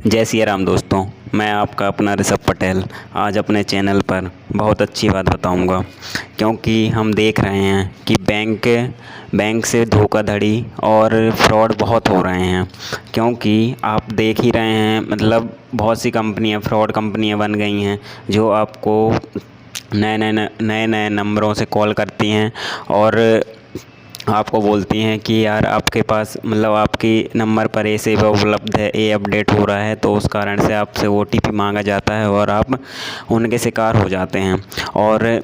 जय सिया राम दोस्तों। मैं आपका अपना ऋषभ पटेल आज अपने चैनल पर बहुत अच्छी बात बताऊंगा, क्योंकि हम देख रहे हैं कि बैंक से धोखाधड़ी और फ्रॉड बहुत हो रहे हैं। क्योंकि आप देख ही रहे हैं, मतलब बहुत सी कंपनियां फ्रॉड कंपनियां बन गई हैं जो आपको नए नंबरों से कॉल करती हैं और आपको बोलती हैं कि यार आपके पास, मतलब आपकी नंबर पर ये सेवा उपलब्ध है, ये अपडेट हो रहा है, तो उस कारण से आपसे OTP मांगा जाता है और आप उनके शिकार हो जाते हैं। और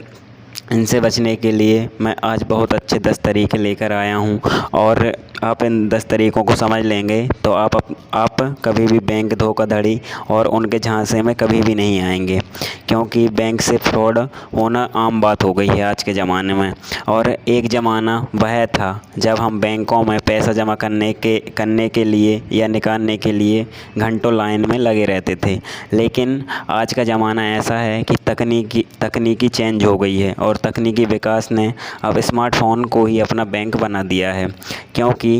इनसे बचने के लिए मैं आज बहुत अच्छे 10 तरीके लेकर आया हूँ, और आप इन 10 तरीक़ों को समझ लेंगे तो आप कभी भी बैंक धोखाधड़ी और उनके झांसे में कभी भी नहीं आएंगे। क्योंकि बैंक से फ्रॉड होना आम बात हो गई है आज के ज़माने में। और एक ज़माना वह था जब हम बैंकों में पैसा जमा करने के लिए या निकालने के लिए घंटों लाइन में लगे रहते थे। लेकिन आज का ज़माना ऐसा है कि तकनीकी चेंज हो गई है, और तकनीकी विकास ने अब स्मार्टफ़ोन को ही अपना बैंक बना दिया है। क्योंकि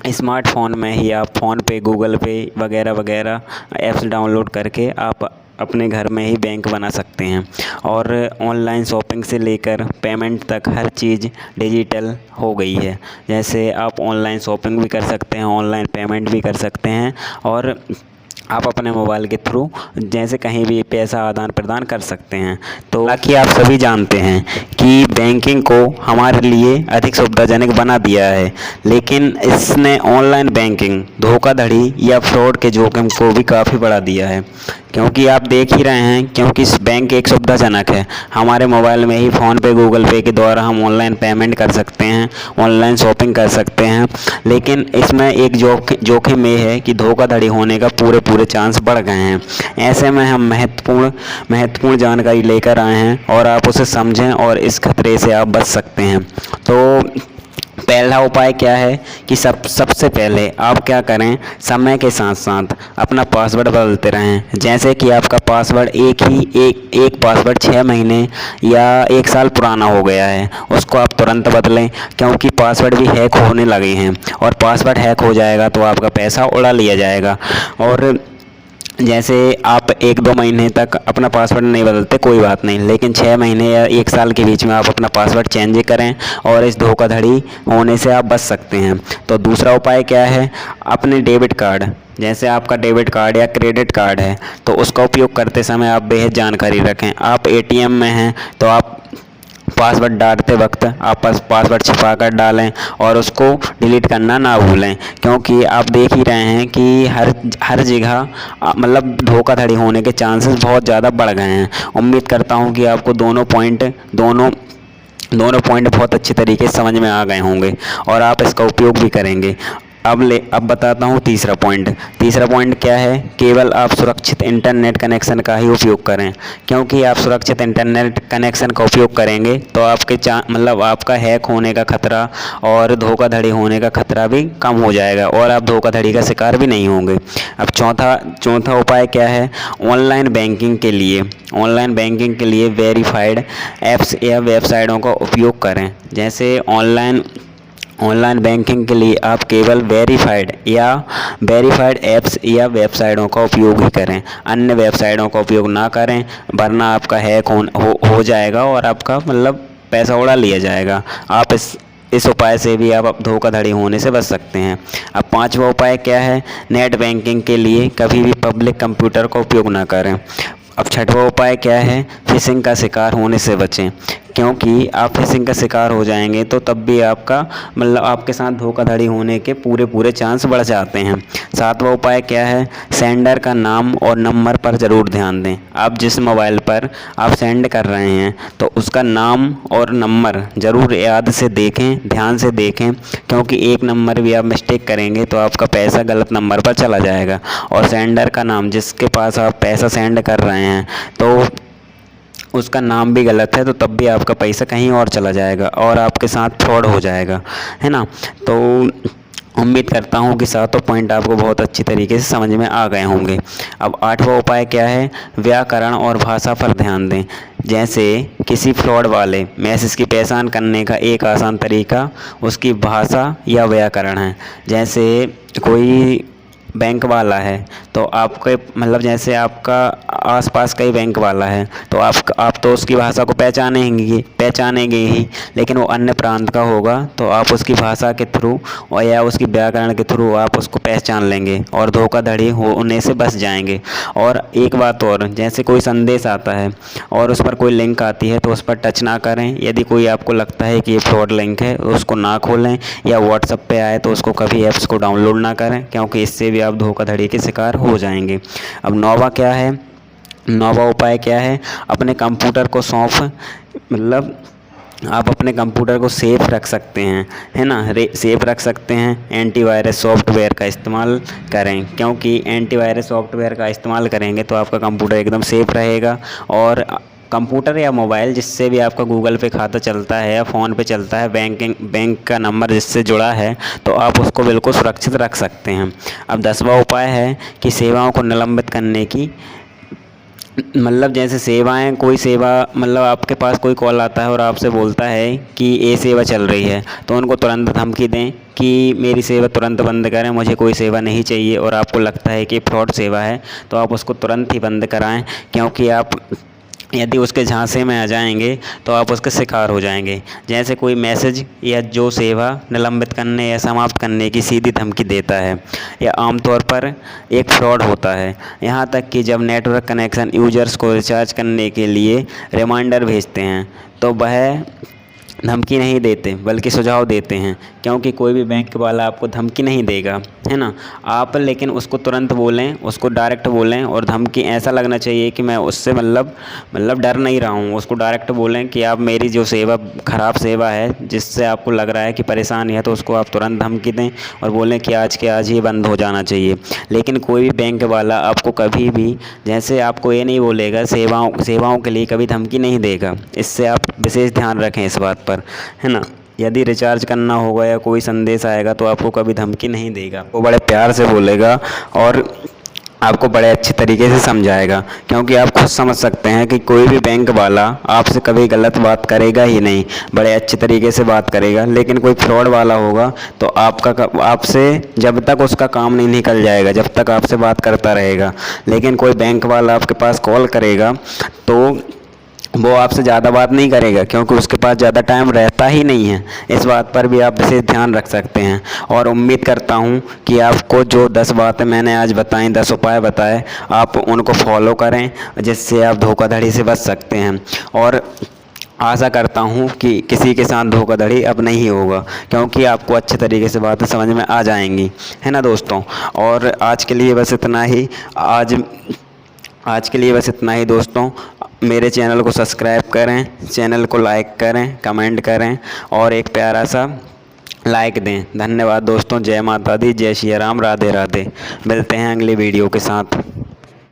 स्मार्टफ़ोन में ही आप फ़ोन पे, गूगल पे वगैरह वगैरह ऐप्स डाउनलोड करके आप अपने घर में ही बैंक बना सकते हैं। और ऑनलाइन शॉपिंग से लेकर पेमेंट तक हर चीज़ डिजिटल हो गई है। जैसे आप ऑनलाइन शॉपिंग भी कर सकते हैं, ऑनलाइन पेमेंट भी कर सकते हैं, और आप अपने मोबाइल के थ्रू जैसे कहीं भी पैसा आदान प्रदान कर सकते हैं। तो हालांकि आप सभी जानते हैं कि बैंकिंग को हमारे लिए अधिक सुविधाजनक बना दिया है, लेकिन इसने ऑनलाइन बैंकिंग, धोखाधड़ी या फ्रॉड के जोखिम को भी काफ़ी बढ़ा दिया है। क्योंकि आप देख ही रहे हैं, क्योंकि बैंक एक सुविधाजनक है। हमारे मोबाइल में ही फ़ोन पे, गूगल पे के द्वारा हम ऑनलाइन पेमेंट कर सकते हैं, ऑनलाइन शॉपिंग कर सकते हैं। लेकिन इसमें एक जोखिम ये है कि धोखाधड़ी होने का पूरे चांस बढ़ गए हैं। ऐसे में हम महत्वपूर्ण जानकारी लेकर आए हैं, और आप उसे समझें और इस खतरे से आप बच सकते हैं। तो पहला उपाय क्या है कि सबसे पहले आप क्या करें, समय के साथ साथ अपना पासवर्ड बदलते रहें। जैसे कि आपका पासवर्ड एक पासवर्ड 6 महीने या 1 साल पुराना हो गया है, उसको आप तुरंत बदलें। क्योंकि पासवर्ड भी हैक होने लगे हैं, और पासवर्ड हैक हो जाएगा तो आपका पैसा उड़ा लिया जाएगा। और जैसे आप 1-2 महीने तक अपना पासवर्ड नहीं बदलते, कोई बात नहीं, लेकिन 6 महीने या 1 साल के बीच में आप अपना पासवर्ड चेंज करें, और इस धोखाधड़ी होने से आप बच सकते हैं। तो दूसरा उपाय क्या है, अपने डेबिट कार्ड, जैसे आपका डेबिट कार्ड या क्रेडिट कार्ड है, तो उसका उपयोग करते समय आप बेहद जानकारी रखें। आप ATM में हैं तो आप पासवर्ड डालते वक्त आप पासवर्ड छिपा कर डालें, और उसको डिलीट करना ना भूलें। क्योंकि आप देख ही रहे हैं कि हर जगह मतलब धोखाधड़ी होने के चांसेस बहुत ज़्यादा बढ़ गए हैं। उम्मीद करता हूं कि आपको दोनों पॉइंट बहुत अच्छी तरीके से समझ में आ गए होंगे, और आप इसका उपयोग भी करेंगे। अब बताता हूँ तीसरा पॉइंट क्या है, केवल आप सुरक्षित इंटरनेट कनेक्शन का ही उपयोग करें। क्योंकि आप सुरक्षित इंटरनेट कनेक्शन का उपयोग करेंगे तो आपके मतलब आपका हैक होने का खतरा और धोखाधड़ी होने का खतरा भी कम हो जाएगा, और आप धोखाधड़ी का शिकार भी नहीं होंगे। अब चौथा उपाय क्या है, ऑनलाइन बैंकिंग के लिए वेरीफाइड ऐप्स या वेबसाइटों का उपयोग करें। जैसे ऑनलाइन बैंकिंग के लिए आप केवल वेरीफाइड ऐप्स या वेबसाइटों का उपयोग ही करें, अन्य वेबसाइटों का उपयोग ना करें, वरना आपका हैक हो जाएगा और आपका मतलब पैसा उड़ा लिया जाएगा। आप इस उपाय से भी आप धोखाधड़ी होने से बच सकते हैं। अब 5वां उपाय क्या है, नेट बैंकिंग के लिए कभी भी पब्लिक कंप्यूटर का उपयोग ना करें। अब 6वां उपाय क्या है, फिशिंग का शिकार होने से बचें। क्योंकि आप फिशिंग का शिकार हो जाएंगे तो तब भी आपके साथ धोखाधड़ी होने के पूरे चांस बढ़ जाते हैं। 7वां उपाय क्या है, सेंडर का नाम और नंबर पर ज़रूर ध्यान दें। आप जिस मोबाइल पर आप सेंड कर रहे हैं तो उसका नाम और नंबर ज़रूर ध्यान से देखें। क्योंकि एक नंबर भी आप मिस्टेक करेंगे तो आपका पैसा गलत नंबर पर चला जाएगा, और सेंडर का नाम, जिसके पास आप पैसा सेंड कर रहे हैं तो उसका नाम भी गलत है, तो तब भी आपका पैसा कहीं और चला जाएगा और आपके साथ फ्रॉड हो जाएगा, है ना। तो उम्मीद करता हूँ कि 7 पॉइंट आपको बहुत अच्छी तरीके से समझ में आ गए होंगे। अब 8वां उपाय क्या है, व्याकरण और भाषा पर ध्यान दें। जैसे किसी फ्रॉड वाले मैसेज की पहचान करने का एक आसान तरीका उसकी भाषा या व्याकरण है। जैसे कोई बैंक वाला है तो आपके मतलब जैसे आपका आसपास कई बैंक वाला है तो आप तो उसकी भाषा को पहचानेंगे ही, लेकिन वो अन्य प्रांत का होगा तो आप उसकी भाषा के थ्रू और या उसकी व्याकरण के थ्रू आप उसको पहचान लेंगे और धोखाधड़ी होने से बच जाएंगे। और एक बात और, जैसे कोई संदेश आता है और उस पर कोई लिंक आती है तो उस पर टच ना करें। यदि कोई आपको लगता है कि ये फ्रॉड लिंक है उसको ना खोलें, या व्हाट्सएप पे आए तो उसको कभी ऐप्स को डाउनलोड ना करें, क्योंकि इससे भी आप धोखाधड़ी के शिकार हो जाएंगे। अब नौवा उपाय क्या है? अपने कंप्यूटर को मतलब आप अपने कंप्यूटर को सेफ रख सकते हैं, है ना, सेफ रख सकते हैं। एंटीवायरस सॉफ्टवेयर का इस्तेमाल करें, क्योंकि एंटीवायरस सॉफ्टवेयर का इस्तेमाल करेंगे तो आपका कंप्यूटर एकदम सेफ रहेगा। और कंप्यूटर या मोबाइल जिससे भी आपका गूगल पे खाता चलता है या फ़ोन पे चलता है, बैंक का नंबर जिससे जुड़ा है, तो आप उसको बिल्कुल सुरक्षित रख सकते हैं। अब 10वां उपाय है कि सेवाओं को निलंबित करने की, मतलब जैसे सेवाएं, कोई सेवा मतलब आपके पास कोई कॉल आता है और आपसे बोलता है कि ये सेवा चल रही है, तो उनको तुरंत धमकी दें कि मेरी सेवा तुरंत बंद करें, मुझे कोई सेवा नहीं चाहिए। और आपको लगता है कि फ्रॉड सेवा है तो आप उसको तुरंत ही बंद कराएं, क्योंकि आप यदि उसके झांसे में आ जाएंगे तो आप उसके शिकार हो जाएंगे। जैसे कोई मैसेज या जो सेवा निलंबित करने या समाप्त करने की सीधी धमकी देता है, या आमतौर पर एक फ्रॉड होता है। यहाँ तक कि जब नेटवर्क कनेक्शन यूजर्स को रिचार्ज करने के लिए रिमाइंडर भेजते हैं तो वह धमकी नहीं देते बल्कि सुझाव देते हैं, क्योंकि कोई भी बैंक वाला आपको धमकी नहीं देगा, है ना। आप लेकिन उसको तुरंत बोलें, उसको डायरेक्ट बोलें, और धमकी ऐसा लगना चाहिए कि मैं उससे मतलब डर नहीं रहा हूँ। उसको डायरेक्ट बोलें कि आप मेरी जो सेवा ख़राब सेवा है जिससे आपको लग रहा है कि परेशानी है, तो उसको आप तुरंत धमकी दें और बोलें कि आज के आज ही बंद हो जाना चाहिए। लेकिन कोई भी बैंक वाला आपको कभी भी जैसे आपको ये नहीं बोलेगा, सेवाओं के लिए कभी धमकी नहीं देगा। इससे आप विशेष ध्यान रखें इस बात पर, है ना। यदि रिचार्ज करना होगा या कोई संदेश आएगा तो आपको कभी धमकी नहीं देगा, वो बड़े प्यार से बोलेगा और आपको बड़े अच्छे तरीके से समझाएगा। क्योंकि आप खुद समझ सकते हैं कि कोई भी बैंक वाला आपसे कभी गलत बात करेगा ही नहीं, बड़े अच्छे तरीके से बात करेगा। लेकिन कोई फ्रॉड वाला होगा तो आपसे जब तक उसका काम नहीं निकल जाएगा, जब तक आपसे बात करता रहेगा। लेकिन कोई बैंक वाला आपके पास कॉल करेगा तो वो आपसे ज़्यादा बात नहीं करेगा, क्योंकि उसके पास ज़्यादा टाइम रहता ही नहीं है। इस बात पर भी आप विशेष ध्यान रख सकते हैं। और उम्मीद करता हूँ कि आपको जो 10 बातें मैंने आज बताई, 10 उपाय बताए, आप उनको फॉलो करें, जिससे आप धोखाधड़ी से बच सकते हैं। और आशा करता हूँ कि किसी के साथ धोखाधड़ी अब नहीं होगा, क्योंकि आपको अच्छे तरीके से बातें समझ में आ जाएंगी, है ना दोस्तों। और आज के लिए बस इतना ही दोस्तों। मेरे चैनल को सब्सक्राइब करें, चैनल को लाइक करें, कमेंट करें और एक प्यारा सा लाइक दें। धन्यवाद दोस्तों। जय माता दी, जय श्री राम, राधे राधे। मिलते हैं अगली वीडियो के साथ।